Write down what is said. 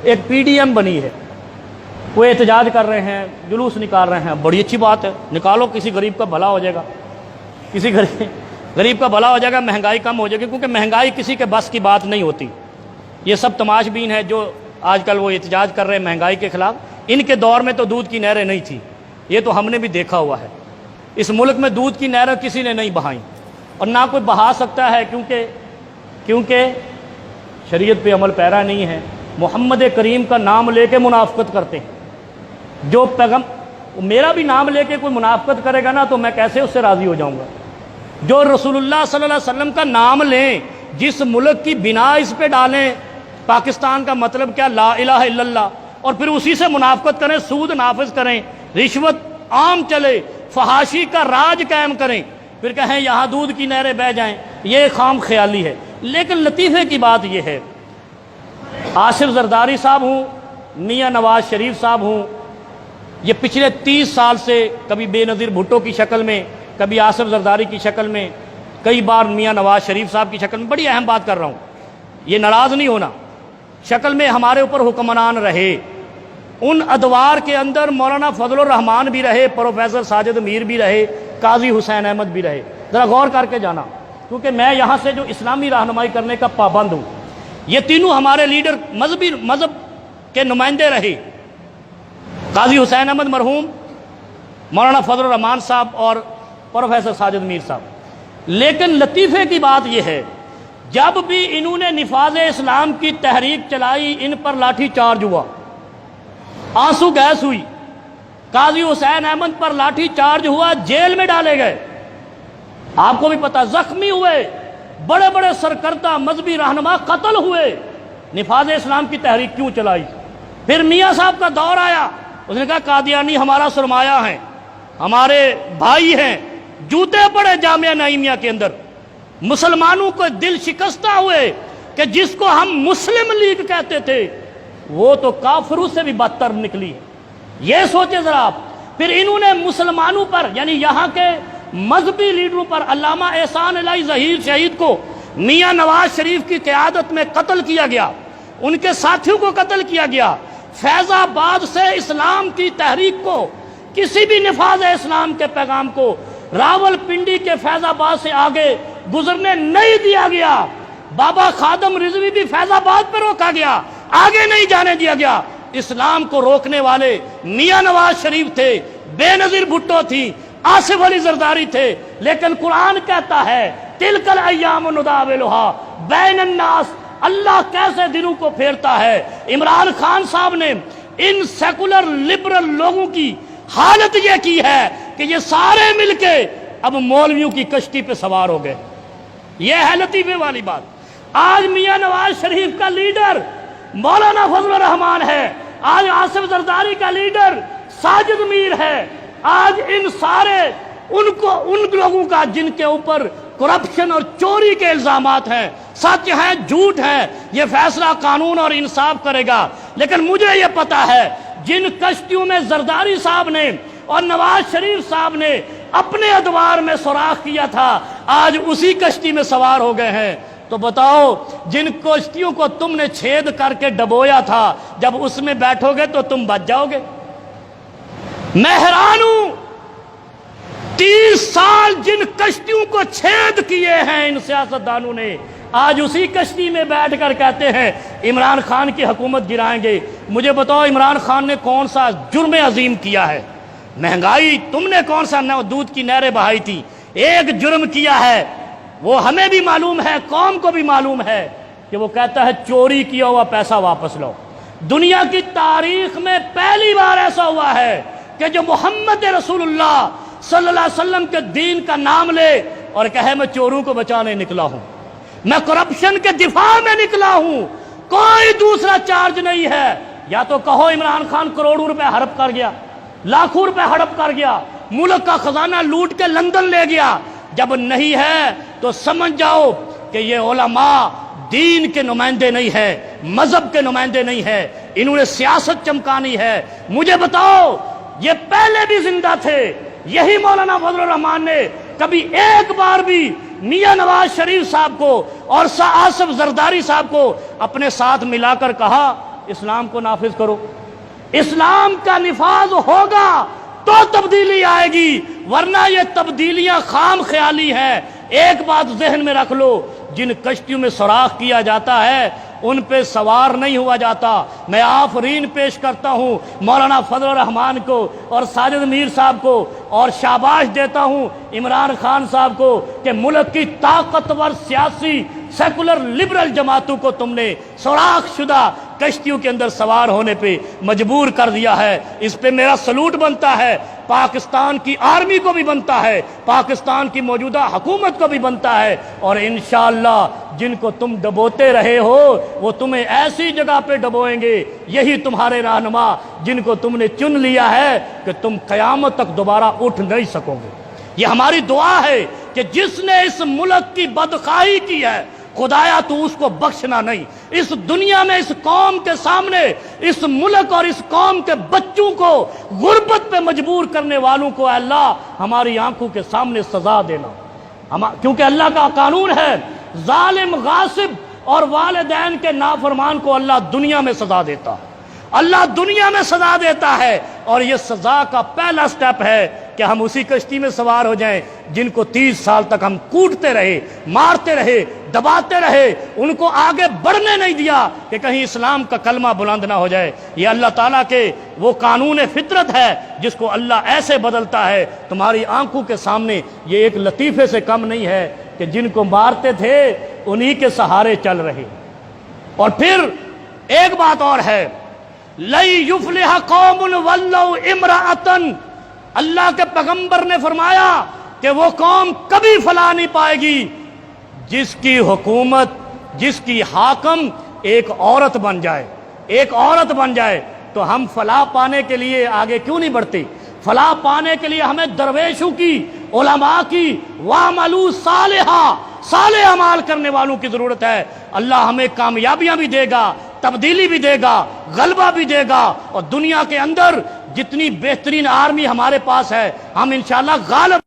ایک PDM بنی ہے، وہ احتجاج کر رہے ہیں، جلوس نکال رہے ہیں، بڑی اچھی بات ہے، نکالو، کسی غریب کا بھلا ہو جائے گا، کسی غریب کا بھلا ہو جائے گا، مہنگائی کم ہو جائے گی، کیونکہ مہنگائی کسی کے بس کی بات نہیں ہوتی۔ یہ سب تماش بین ہے جو آج کل وہ احتجاج کر رہے ہیں مہنگائی کے خلاف، ان کے دور میں تو دودھ کی نہریں نہیں تھیں، یہ تو ہم نے بھی دیکھا ہوا ہے۔ اس ملک میں دودھ کی نہریں کسی نے نہیں بہائیں، اور نہ کوئی بہا سکتا ہے، کیونکہ شریعت پہ عمل پیرا نہیں ہے، محمد کریم کا نام لے کے منافقت کرتے ہیں۔ جو میرا بھی نام لے کے کوئی منافقت کرے گا نا تو میں کیسے اس سے راضی ہو جاؤں گا؟ جو رسول اللہ صلی اللہ علیہ وسلم کا نام لیں، جس ملک کی بنا اس پہ ڈالیں، پاکستان کا مطلب کیا؟ لا الہ الا اللہ، اور پھر اسی سے منافقت کریں، سود نافذ کریں، رشوت عام چلے، فحاشی کا راج قائم کریں، پھر کہیں یہاں دودھ کی نہریں بہہ جائیں، یہ خام خیالی ہے۔ لیکن لطیفے کی بات یہ ہے، آصف زرداری صاحب ہوں، میاں نواز شریف صاحب ہوں، یہ پچھلے 30 سال سے کبھی بے نظیر بھٹو کی شکل میں، کبھی آصف زرداری کی شکل میں، کئی بار میاں نواز شریف صاحب کی شکل میں، بڑی اہم بات کر رہا ہوں، یہ ناراض نہیں ہونا، شکل میں ہمارے اوپر حکمران رہے۔ ان ادوار کے اندر مولانا فضل الرحمان بھی رہے، پروفیسر ساجد میر بھی رہے، قاضی حسین احمد بھی رہے۔ ذرا غور کر کے جانا، کیونکہ میں یہاں سے جو اسلامی رہنمائی کرنے کا پابند ہوں، یہ تینوں ہمارے لیڈر مذہب کے نمائندے رہے، قاضی حسین احمد مرحوم، مولانا فضل الرحمان صاحب اور پروفیسر ساجد میر صاحب۔ لیکن لطیفے کی بات یہ ہے، جب بھی انہوں نے نفاذ اسلام کی تحریک چلائی، ان پر لاٹھی چارج ہوا، آنسو گیس ہوئی، قاضی حسین احمد پر لاٹھی چارج ہوا، جیل میں ڈالے گئے، آپ کو بھی پتا، زخمی ہوئے، بڑے بڑے سرکردہ مذہبی رہنما قتل ہوئے۔ نفاذ اسلام کی تحریک کیوں چلائی؟ پھر میاں صاحب کا دور آیا، اس نے کہا قادیانی ہمارا سرمایہ ہیں، ہمارے بھائی ہیں، جوتے پڑے جامعہ نعیمیہ کے اندر، مسلمانوں کو دل شکستہ ہوئے کہ جس کو ہم مسلم لیگ کہتے تھے وہ تو کافروں سے بھی بدتر نکلی۔ یہ سوچے ذرا آپ۔ پھر انہوں نے مسلمانوں پر، یعنی یہاں کے مذہبی لیڈروں پر، علامہ احسان الہی ظہیر شہید کو میاں نواز شریف کی قیادت میں قتل کیا گیا، ان کے ساتھیوں کو قتل کیا گیا۔ فیض آباد سے اسلام کی تحریک کو، کسی بھی نفاذ اسلام کے پیغام کو راول پنڈی کے فیض آباد سے آگے گزرنے نہیں دیا گیا۔ بابا خادم رضوی بھی فیض آباد پہ روکا گیا، آگے نہیں جانے دیا گیا۔ اسلام کو روکنے والے میاں نواز شریف تھے، بے نظیر بھٹو تھی، آصف علی زرداری تھے، لیکن قرآن کہتا ہے تلک الایام نداولھا بین الناس، اللہ کیسے دنوں کو پھیرتا ہے۔ عمران خان صاحب نے ان سیکولر لبرل لوگوں کی حالت یہ کی ہے کہ یہ سارے مل کے اب مولویوں کی کشتی پہ سوار ہو گئے۔ یہ ہے لطیفے والی بات۔ آج میاں نواز شریف کا لیڈر مولانا فضل الرحمان ہے، آج آصف زرداری کا لیڈر ساجد میر ہے، آج ان سارے ان لوگوں کا جن کے اوپر کرپشن اور چوری کے الزامات ہیں، سچ ہیں جھوٹ ہیں، یہ فیصلہ قانون اور انصاف کرے گا۔ لیکن مجھے یہ پتا ہے جن کشتیوں میں زرداری صاحب نے اور نواز شریف صاحب نے اپنے ادوار میں سوراخ کیا تھا، آج اسی کشتی میں سوار ہو گئے ہیں۔ تو بتاؤ، جن کشتیوں کو تم نے چھید کر کے ڈبویا تھا، جب اس میں بیٹھو گے تو تم بچ جاؤ گے۔ میں حیران ہوں، 30 سال جن کشتیوں کو چھید کیے ہیں ان سیاستدانوں نے، آج اسی کشتی میں بیٹھ کر کہتے ہیں عمران خان کی حکومت گرائیں گے۔ مجھے بتاؤ عمران خان نے کون سا جرم عظیم کیا ہے؟ مہنگائی، تم نے کون سا دودھ کی نہریں بہائی تھی؟ ایک جرم کیا ہے، وہ ہمیں بھی معلوم ہے، قوم کو بھی معلوم ہے، کہ وہ کہتا ہے چوری کیا ہوا پیسہ واپس لو۔ دنیا کی تاریخ میں پہلی بار ایسا ہوا ہے کہ جو محمد رسول اللہ صلی اللہ علیہ وسلم کے دین کا نام لے اور کہے میں چوروں کو بچانے نکلا ہوں، میں کرپشن کے دفاع میں نکلا ہوں، کوئی دوسرا چارج نہیں ہے۔ یا تو کہو عمران خان کروڑوں روپے ہڑپ کر گیا، لاکھوں روپے ہڑپ کر گیا، ملک کا خزانہ لوٹ کے لندن لے گیا۔ جب نہیں ہے تو سمجھ جاؤ کہ یہ علماء دین کے نمائندے نہیں ہے، مذہب کے نمائندے نہیں ہے، انہوں نے سیاست چمکانی ہے۔ مجھے بتاؤ، یہ پہلے بھی زندہ تھے، یہی مولانا فضل الرحمان نے کبھی ایک بار بھی میاں نواز شریف صاحب کو اور آصف زرداری صاحب کو اپنے ساتھ ملا کر کہا اسلام کو نافذ کرو. اسلام کا نفاذ ہوگا تو تبدیلی آئے گی، ورنہ یہ تبدیلیاں خام خیالی ہیں. ایک بات ذہن میں رکھ لو، جن کشتیوں میں سوراخ کیا جاتا ہے ان پہ سوار نہیں ہوا جاتا. میں آفرین پیش کرتا ہوں مولانا فضل الرحمان کو اور ساجد میر صاحب کو، اور شاباش دیتا ہوں عمران خان صاحب کو کہ ملک کی طاقتور سیاسی سیکولر لبرل جماعتوں کو تم نے سوراخ شدہ کشتیوں کے اندر سوار ہونے پہ مجبور کر دیا ہے. اس پہ میرا سلوٹ بنتا ہے، پاکستان کی آرمی کو بھی بنتا ہے، پاکستان کی موجودہ حکومت کو بھی بنتا ہے. اور انشاءاللہ جن کو تم ڈبوتے رہے ہو وہ تمہیں ایسی جگہ پہ ڈبوئیں گے، یہی تمہارے رہنما جن کو تم نے چن لیا ہے کہ تم قیامت تک دوبارہ اٹھ نہیں سکو گے. یہ ہماری دعا ہے کہ جس نے اس ملک کی بدخواہی کی ہے خدایا تو اس کو بخشنا نہیں. اس دنیا میں اس قوم کے سامنے، اس ملک اور اس قوم کے بچوں کو غربت پہ مجبور کرنے والوں کو اے اللہ ہماری آنکھوں کے سامنے سزا دینا. کیونکہ اللہ کا قانون ہے ظالم غاصب اور والدین کے نافرمان کو اللہ دنیا میں سزا دیتا ہے. اللہ دنیا میں سزا دیتا ہے، اور یہ سزا کا پہلا سٹیپ ہے کہ ہم اسی کشتی میں سوار ہو جائیں جن کو 30 سال تک ہم کوٹتے رہے، مارتے رہے، دباتے رہے، ان کو آگے بڑھنے نہیں دیا کہ کہیں اسلام کا کلمہ بلند نہ ہو جائے. یہ اللہ تعالیٰ کے وہ قانون فطرت ہے جس کو اللہ ایسے بدلتا ہے. تمہاری آنکھوں کے سامنے یہ ایک لطیفے سے کم نہیں ہے کہ جن کو مارتے تھے انہی کے سہارے چل رہے. اور پھر ایک بات اور ہے، لَن يُفْلِحَ قَوْمٌ وَلَّوْا امْرَأَةً، اللہ کے پیغمبر نے فرمایا کہ وہ قوم کبھی فلاح نہیں پائے گی جس کی حکومت، جس کی حاکم ایک عورت بن جائے. ایک عورت بن جائے تو ہم فلاح پانے کے لیے آگے کیوں نہیں بڑھتے؟ فلاح پانے کے لیے ہمیں درویشوں کی، علماء کی، وَعْمَلُوا صَالِحًا، صالح اعمال کرنے والوں کی ضرورت ہے. اللہ ہمیں کامیابیاں بھی دے گا، تبدیلی بھی دے گا، غلبہ بھی دے گا. اور دنیا کے اندر جتنی بہترین آرمی ہمارے پاس ہے ہم انشاءاللہ غالب